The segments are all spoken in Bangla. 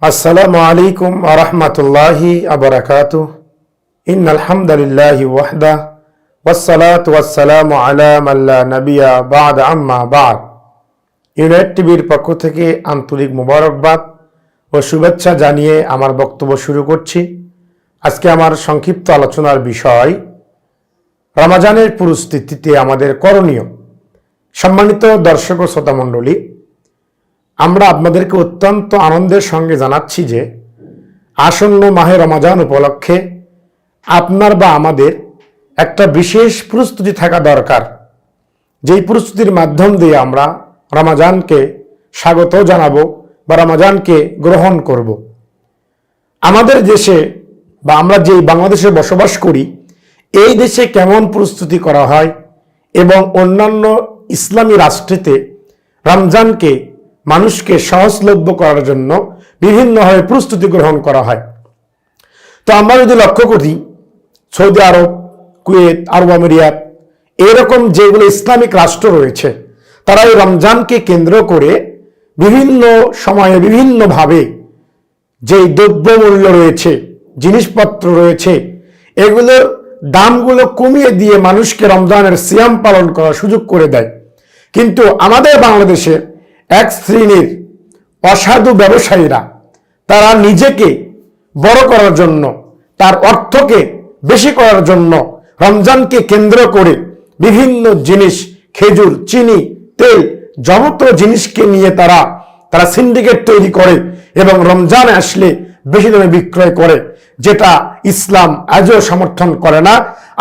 আসসালামু আলাইকুম ওয়া রাহমাতুল্লাহি ওয়া বারাকাতুহু। ইন্নাল হামদালিল্লাহি ওয়াহদা ওয়াসসালাতু ওয়াসসালামু আলা মান লা নাবিয়্যা বা'দা আম্মা বা'দ। ইউনাইট টিভির পক্ষ থেকে আন্তরিক মোবারকবাদ ও শুভেচ্ছা জানিয়ে আমার বক্তব্য শুরু করছি। আজকে আমার সংক্ষিপ্ত আলোচনার বিষয় রমজানের পরিস্থিতিতে আমাদের করণীয়। সম্মানিত দর্শক ও শ্রোতা মণ্ডলী, আমরা আপনাদেরকে অত্যন্ত আনন্দের সঙ্গে জানাচ্ছি যে আসন্ন মাহে রমজান উপলক্ষে আপনার বা আমাদের একটা বিশেষ প্রস্তুতি থাকা দরকার, যেই প্রস্তুতির মাধ্যম দিয়ে আমরা রমজানকে স্বাগত জানাবো বা রমজানকে গ্রহণ করব। আমাদের দেশে বা আমরা যেই বাংলাদেশে বসবাস করি, এই দেশে কেমন প্রস্তুতি করা হয় এবং অন্যান্য ইসলামী রাষ্ট্রেতে রমজানকে মানুষকে সহজলভ্য করার জন্য বিভিন্নভাবে প্রস্তুতি গ্রহণ করা হয়। তো আমরা যদি লক্ষ্য করি, সৌদি আরব, কুয়েত, আরব আমিরাত, এরকম যেগুলো ইসলামিক রাষ্ট্র রয়েছে, তারা এই রমজানকে কেন্দ্র করে বিভিন্ন সময়ে বিভিন্নভাবে যেই দ্রব্যমূল্য রয়েছে, জিনিসপত্র রয়েছে, এগুলোর দামগুলো কমিয়ে দিয়ে মানুষকে রমজানের সিয়াম পালন করার সুযোগ করে দেয়। কিন্তু আমাদের বাংলাদেশে এক শ্রেণীর অসাধু ব্যবসায়ীরা তারা নিজেকে বড় করার জন্য, তার অর্থকে বেশি করার জন্য রমজানকে কেন্দ্র করে বিভিন্ন জিনিস, খেজুর, চিনি, তেল, যাবতীয় জিনিসকে নিয়ে তারা সিন্ডিকেট তৈরি করে এবং রমজান আসলে বেশি দামে বিক্রয় করে, যেটা ইসলাম আজও সমর্থন করে না।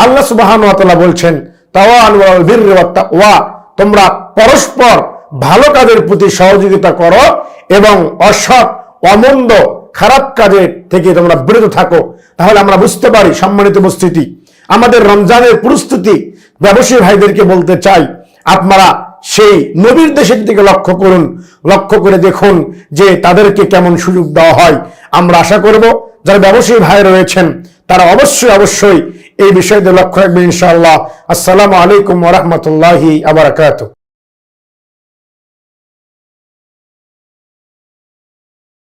আল্লাহ সুবহানাহু ওয়া তাআলা বলছেন, তাওয়ানু আলাল বিররি ওয়াত তাকওয়া, তোমরা পরস্পর ভালো কাজের প্রতি সহযোগিতা করো এবং অসৎ, অমন্দ, খারাপ কাজের থেকে তোমরা বিরত থাকো। তাহলে আমরা বুঝতে পারি, সম্মানিত উপস্থিতি, আমাদের রমজানের প্রস্তুতি ব্যবসায়ী ভাইদেরকে বলতে চাই, আপনারা সেই নবীর দেশের দিকে লক্ষ্য করুন, লক্ষ্য করে দেখুন যে তাদেরকে কেমন সুযোগ দেওয়া হয়। আমরা আশা করব যারা ব্যবসায়ী ভাই রয়েছেন তারা অবশ্যই এই বিষয়তে লক্ষ্য রাখবেন ইনশাআল্লাহ। আসসালামু আলাইকুম ওয়া রাহমাতুল্লাহি ওয়া বারাকাতুহু।